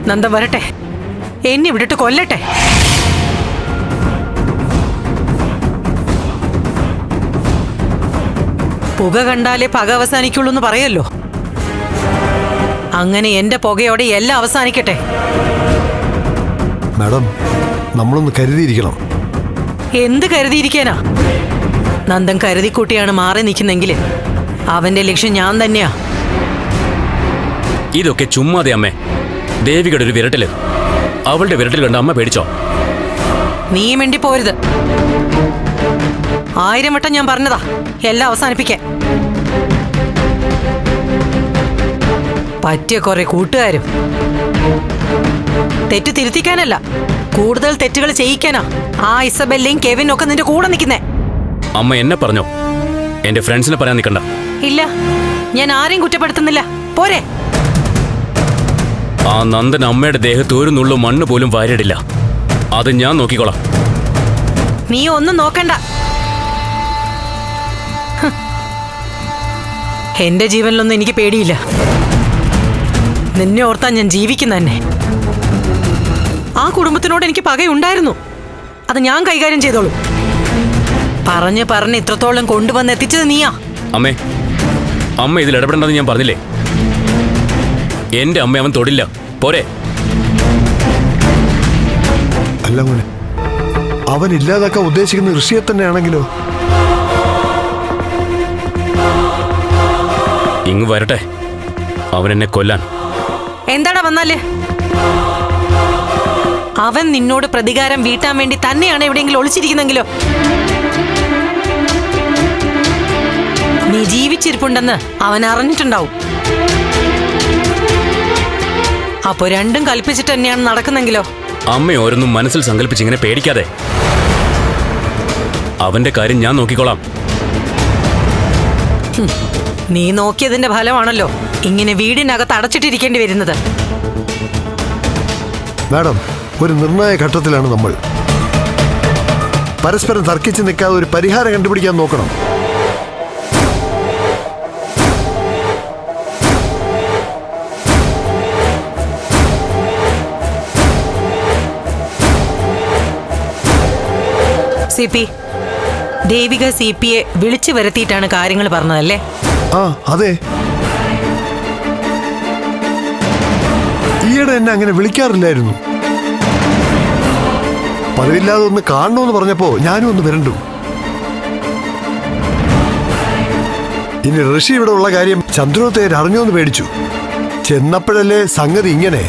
നന്ദൻ വരട്ടെ, എന്നെ വിട്ടിട്ട് കൊല്ലട്ടെ. പുക കണ്ടാലേ പക അവസാനിക്കുള്ളൂ എന്ന് പറയല്ലോ. അങ്ങനെ എന്റെ പുകയോടെ എല്ലാം അവസാനിക്കട്ടെ. മാഡം, നമ്മളൊന്ന് കരുതിയിരിക്കണം. എന്ത് കരുതിയിരിക്കാനാ? നന്ദൻ കരുതിക്കൂട്ടിയാണ് മാറി നിൽക്കുന്നെങ്കിൽ അവന്റെ ലക്ഷ്യം ഞാൻ തന്നെയാ. ഇതൊക്കെ ചുമ്മാതെ അമ്മേ. ദേവികയുടെ ഒരു വിരട്ടല്, അവളുടെ വിരട്ടൽ കണ്ട് അമ്മ പേടിച്ചോ? നീ മിണ്ടി പോരുത്. 1000 വട്ടം ഞാൻ പറഞ്ഞതാ എല്ലാം അവസാനിപ്പിക്കാൻ. പറ്റിയ കുറെ കൂട്ടുകാരും. തെറ്റ് തിരുത്തിക്കാനല്ല, കൂടുതൽ തെറ്റുകൾ ചെയ്യിക്കാനാ ആ ഇസബെല്ലയും കെവിനും ഒക്കെ നിന്റെ കൂടെ നിൽക്കുന്നേ. അമ്മ എന്നെ പറഞ്ഞോ? എന്റെ ഫ്രണ്ട്സിനെ പറയാൻ നിൽക്കണ്ട. ഇല്ല, ഞാൻ ആരെയും കുറ്റപ്പെടുത്തുന്നില്ല. പോരെ. ആ നന്ദൻ അമ്മയുടെ ദേഹത്ത് ഒരു നുള്ളു മണ്ണ് പോലും വാരിടില്ല. അത് ഞാൻ നോക്കിക്കോളാം. നീ ഒന്നും നോക്കണ്ട. എന്റെ ജീവനിലൊന്നും എനിക്ക് പേടിയില്ല. നിന്നെ ഓർത്താൻ ഞാൻ ജീവിക്കുന്ന തന്നെ. ആ കുടുംബത്തിനോട് എനിക്ക് പകയുണ്ടായിരുന്നു. അത് ഞാൻ കൈകാര്യം ചെയ്തോളൂ. പറഞ്ഞ് ഇത്രത്തോളം കൊണ്ടുവന്ന് എത്തിച്ചത് നീയാ. അമ്മേ, അമ്മ ഇതിൽ ഇടപെടേണ്ടെന്ന് ഞാൻ പറഞ്ഞില്ലേ? എന്റെ അമ്മ അവൻ തൊടില്ല. പോരെ. അല്ല മോനെ, അവൻ ഇല്ലാതാക്കാൻ ഉദ്ദേശിക്കുന്ന ഋഷിയെ തന്നെയാണെങ്കിലോ? ഇങ്ങ് വരട്ടെ, അവൻ എന്നെ കൊല്ലാൻ. എന്താടാ വന്നാല്? അവൻ നിന്നോട് പ്രതികാരം വീട്ടാൻ വേണ്ടി തന്നെയാണ് എവിടെയെങ്കിലും ഒളിച്ചിരിക്കുന്നെങ്കിലോ? നീ ജീവിച്ചിരിപ്പുണ്ടെന്ന് അവൻ അറിഞ്ഞിട്ടുണ്ടാവും. അപ്പൊ രണ്ടും കൽപ്പിച്ചിട്ട് തന്നെയാണ് നടക്കുന്നെങ്കിലോ? അമ്മ ഓരോന്നും മനസ്സിൽ സങ്കല്പിച്ച് ഇങ്ങനെ പേടിക്കാതെ. അവന്റെ കാര്യം ഞാൻ നോക്കിക്കോളാം. നീ നോക്കിയതിന്റെ ഫലമാണല്ലോ ഇങ്ങനെ വീടിനകത്ത് അടച്ചിട്ടിരിക്കേണ്ടി വരുന്നത്. മാഡം, ഒരു നിർണായക ഘട്ടത്തിലാണ് നമ്മൾ. പരസ്പരം തർക്കിച്ച് നിൽക്കാതെ ഒരു പരിഹാരം കണ്ടുപിടിക്കാൻ നോക്കണം. CP, ദേവിക CPയെ വിളിച്ചു വരുത്തിയിട്ടാണ് കാര്യങ്ങൾ പറഞ്ഞതല്ലേ? ആ, അതെ. ഈയിടെ എന്നെ അങ്ങനെ വിളിക്കാറില്ലായിരുന്നു. പതിവില്ലാതെ ഒന്ന് കാണണമെന്ന് പറഞ്ഞപ്പോ ഞാനും ഒന്ന് വരണ്ടു. ഇനി ഋഷി ഇവിടെ ഉള്ള കാര്യം ചന്ദ്രോത്തേര് അറിഞ്ഞോന്ന് പേടിച്ചു. ചെന്നപ്പോഴല്ലേ സംഗതി ഇങ്ങനെ.